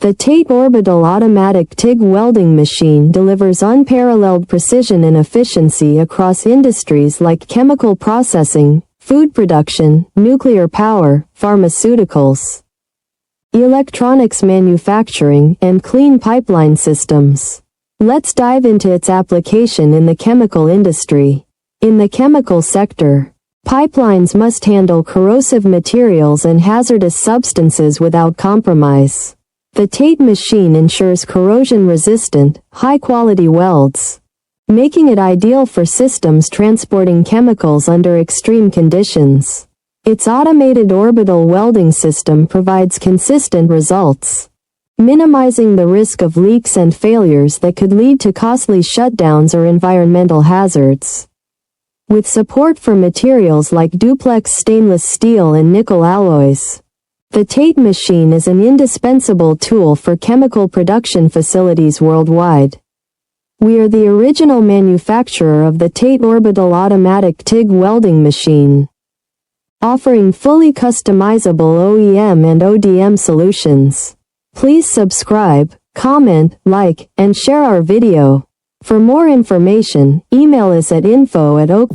The TATE Orbital Automatic TIG Welding Machine delivers unparalleled precision and efficiency across industries like chemical processing, food production, nuclear power, pharmaceuticals, electronics manufacturing, and clean pipeline systems. Let's dive into its application in the chemical industry. In the chemical sector, pipelines must handle corrosive materials and hazardous substances without compromise. The TATE machine ensures corrosion-resistant, high-quality welds, making it ideal for systems transporting chemicals under extreme conditions. Its automated orbital welding system provides consistent results, minimizing the risk of leaks and failures that could lead to costly shutdowns or environmental hazards. With support for materials like duplex stainless steel and nickel alloys, the TATE machine is an indispensable tool for chemical production facilities worldwide. We are the original manufacturer of the TATE Orbital Automatic TIG Welding Machine, offering fully customizable OEM and ODM solutions. Please subscribe, comment, like, and share our video. For more information, email us at info@oak.